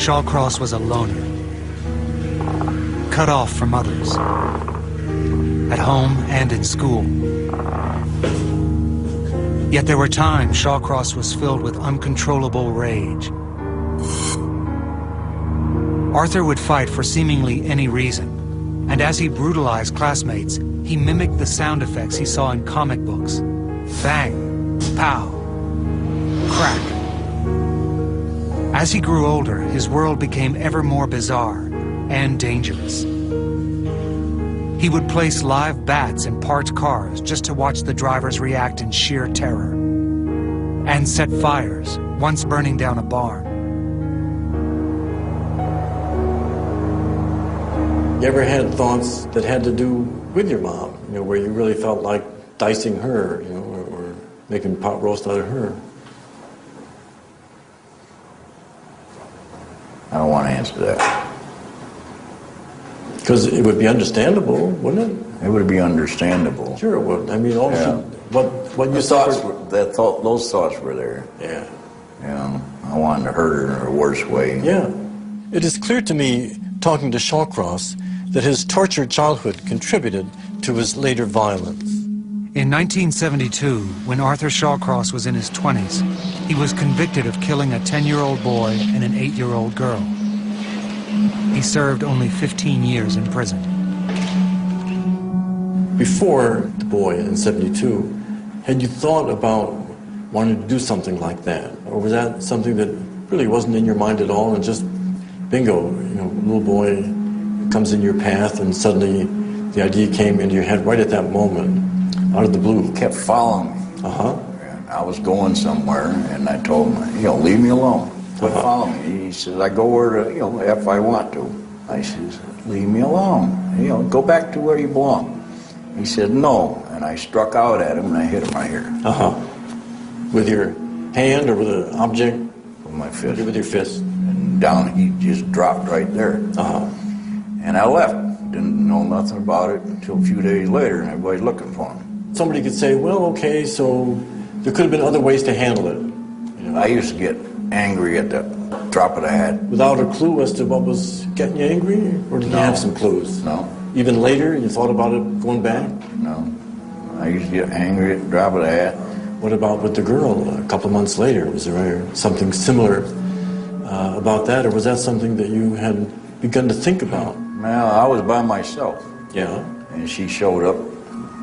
Shawcross was a loner, cut off from others, at home and in school. Yet there were times Shawcross was filled with uncontrollable rage. Arthur would fight for seemingly any reason, and as he brutalized classmates, he mimicked the sound effects he saw in comic books. Bang, pow, crack. As he grew older, his world became ever more bizarre and dangerous. He would place live bats in parked cars just to watch the drivers react in sheer terror, and set fires, once burning down a barn. You ever had thoughts that had to do with your mom, where you really felt like dicing her, or making pot roast out of her? I don't want to answer that. Because it would be understandable, wouldn't it? It would be understandable. Sure it would. I mean, what you thought, those thoughts were there. Yeah. I wanted to hurt her in a worse way. Yeah. It is clear to me, talking to Shawcross, that his tortured childhood contributed to his later violence. In 1972, when Arthur Shawcross was in his 20s, he was convicted of killing a 10-year-old boy and an 8-year-old girl. He served only 15 years in prison. Before the boy in 72, had you thought about wanting to do something like that? Or was that something that really wasn't in your mind at all and just, bingo, little boy comes in your path and suddenly the idea came into your head right at that moment, out of the blue? He kept following me. And I was going somewhere and I told him, leave me alone. Quit following me. He says, I go where, if I want to. I says, leave me alone. Go back to where you belong. He said, no. And I struck out at him and I hit him right here. With your hand or with an object? With my fist. With your fist. And down, he just dropped right there. And I left. Didn't know nothing about it until a few days later, and everybody's looking for him. Somebody could say, well, okay, so there could have been other ways to handle it. I used to get angry at the drop of the hat. Without a clue as to what was getting you angry? Or did you have some clues? No. Even later, you thought about it going back? No. I used to get angry at the drop of the hat. What about with the girl a couple of months later? Was there something similar about that, or was that something that you had begun to think about? Well, I was by myself. Yeah. And she showed up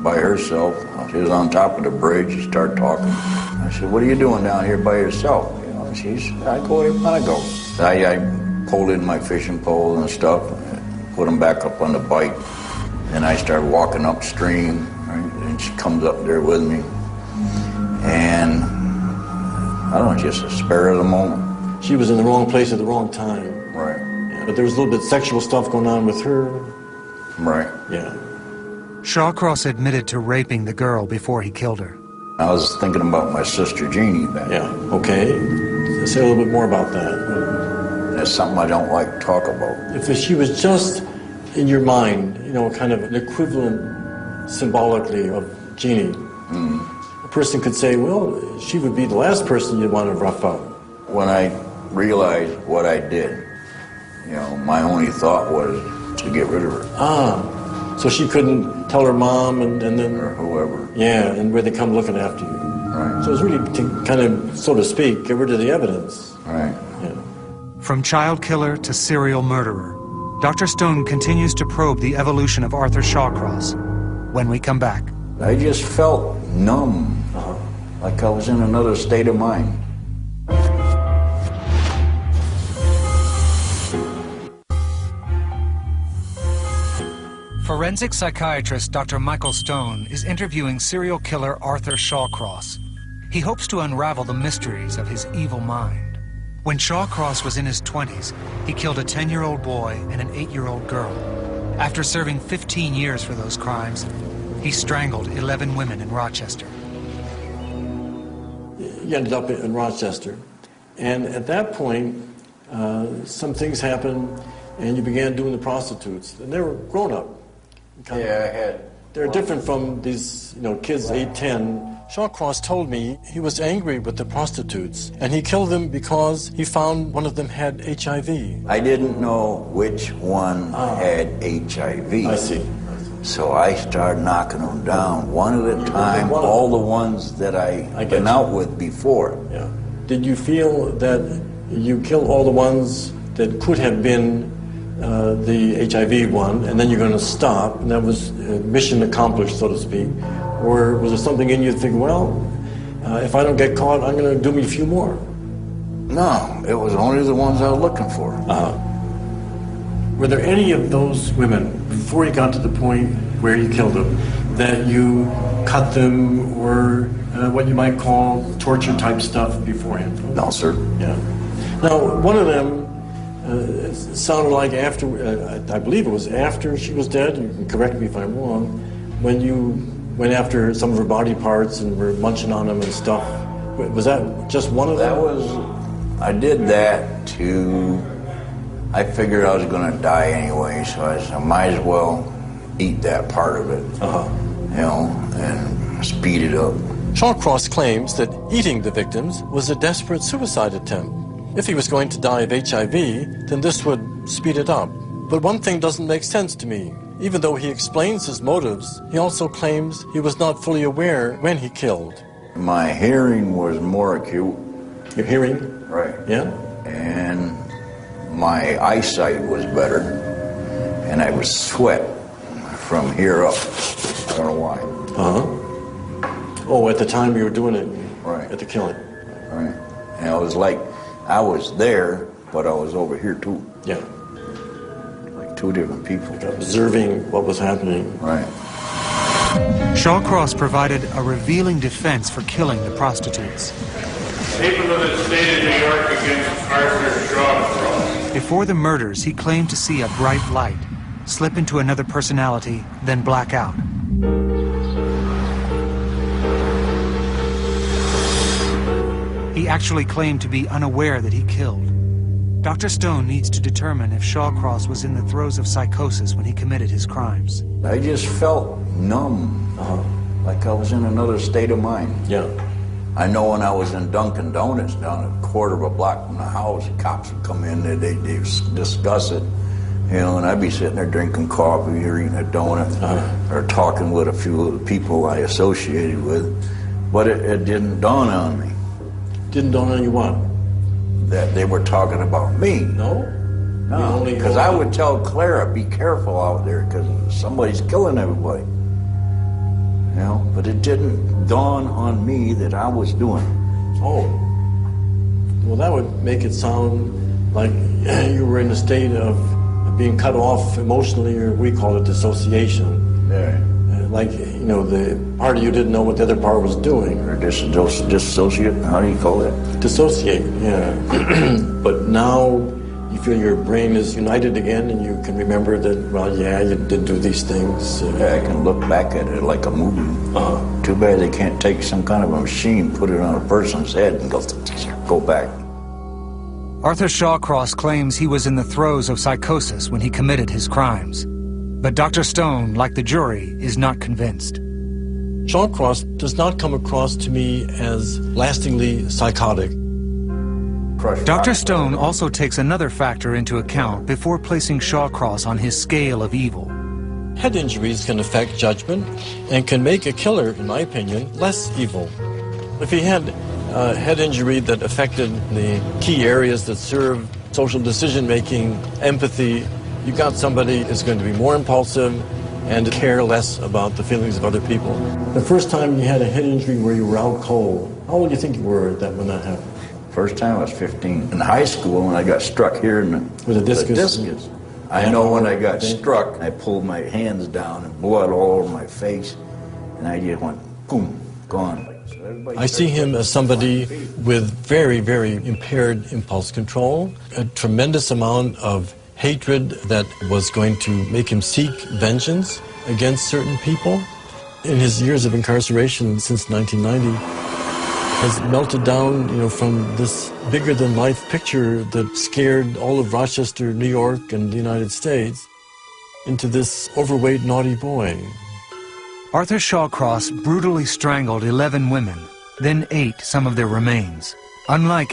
by herself. She was on top of the bridge. She started talking. I said, what are you doing down here by yourself? She said, I go where you want to go. I pulled in my fishing pole and stuff, put them back up on the bike. Then I started walking upstream, right? And she comes up there with me. And I don't know, just a spur of the moment. She was in the wrong place at the wrong time. Right. Yeah, but there was a little bit of sexual stuff going on with her. Right. Yeah. Shawcross admitted to raping the girl before he killed her. I was thinking about my sister Jeannie back. Yeah, okay. Say a little bit more about that. That's something I don't like to talk about. If she was just in your mind, kind of an equivalent symbolically of Jeannie, a person could say, well, she would be the last person you'd want to rough up. When I realized what I did, my only thought was to get rid of her. So she couldn't tell her mom and then... Or whoever. Yeah, and where they come looking after you. Right. So it was really to kind of, so to speak, get rid of the evidence. Right. Yeah. From child killer to serial murderer, Dr. Stone continues to probe the evolution of Arthur Shawcross when we come back. I just felt numb, like I was in another state of mind. Forensic psychiatrist Dr. Michael Stone is interviewing serial killer Arthur Shawcross. He hopes to unravel the mysteries of his evil mind. When Shawcross was in his 20s, he killed a 10-year-old boy and an 8-year-old girl. After serving 15 years for those crimes, he strangled 11 women in Rochester. You ended up in Rochester. And at that point, some things happened, and you began doing the prostitutes. And they were grown up. Yeah, I had. They're different from these, kids 8, 10, Shawcross told me he was angry with the prostitutes, and he killed them because he found one of them had HIV. I didn't know which one had HIV. I see. So I started knocking them down one at a time, all the ones that I'd been out with before. Yeah. Did you feel that you killed all the ones that could have been the HIV one, and then you're going to stop, and that was mission accomplished, so to speak? Or was there something in you to think, well, if I don't get caught, I'm going to do me a few more? No, it was only the ones I was looking for. Were there any of those women, before you got to the point where you killed them, that you cut them or what you might call torture type stuff beforehand? No, sir. Yeah. Now, one of them sounded like after, I believe it was after she was dead, you can correct me if I'm wrong, when you went after some of her body parts and were munching on them and stuff. Was that just one of them? I did that I figured I was going to die anyway, so I said, I might as well eat that part of it, you know, and speed it up. Shawcross claims that eating the victims was a desperate suicide attempt. If he was going to die of HIV, then this would speed it up. But one thing doesn't make sense to me. Even though he explains his motives, he also claims he was not fully aware when he killed. My hearing was more acute. Your hearing? Right. Yeah? And my eyesight was better, and I would sweat from here up. I don't know why. Oh, at the time you were doing it? Right. At the killing? Right. And it was like I was there, but I was over here too. Yeah. Like two different people. Observing what was happening. Right. Shawcross provided a revealing defense for killing the prostitutes. People of the state of New York against Arthur Shawcross. Before the murders, he claimed to see a bright light, slip into another personality, then black out. He actually claimed to be unaware that he killed. Dr. Stone needs to determine if Shawcross was in the throes of psychosis when he committed his crimes. I just felt numb, like I was in another state of mind. Yeah. I know when I was in Dunkin' Donuts down a quarter of a block from the house, the cops would come in, they'd discuss it, you know, and I'd be sitting there drinking coffee or eating a donut or talking with a few of the people I associated with, but it didn't dawn on me. Didn't dawn on you what? That they were talking about me. No? No, because I would tell Clara, be careful out there because somebody's killing everybody. You know, but it didn't dawn on me that I was doing it. Oh. Well, that would make it sound like you were in a state of being cut off emotionally, or we call it dissociation. Yeah. Like, you know, the part of you didn't know what the other part was doing. Or dissociate, how do you call it? Dissociate, yeah. But now you feel your brain is united again and you can remember that, well, yeah, you did do these things. Yeah, I can look back at it like a movie. Too bad they can't take some kind of a machine, put it on a person's head and go back. Arthur Shawcross claims he was in the throes of psychosis when he committed his crimes. But Dr. Stone, like the jury, is not convinced. Shawcross does not come across to me as lastingly psychotic. Dr. Stone also takes another factor into account before placing Shawcross on his scale of evil. Head injuries can affect judgment and can make a killer, in my opinion, less evil. If he had a head injury that affected the key areas that serve social decision-making, empathy, you got somebody who's going to be more impulsive and care less about the feelings of other people. The first time you had a head injury where you were out cold, how old do you think you were when that happened? First time I was 15. In high school, when I got struck here in with a discus. I know when I got struck, I pulled my hands down and blood all over my face, and I just went, boom, gone. I see him as somebody with very, very impaired impulse control, a tremendous amount of hatred that was going to make him seek vengeance against certain people. In his years of incarceration since 1990, has melted down, you know, from this bigger-than-life picture that scared all of Rochester, New York, and the United States into this overweight, naughty boy. Arthur Shawcross brutally strangled 11 women, then ate some of their remains. Unlike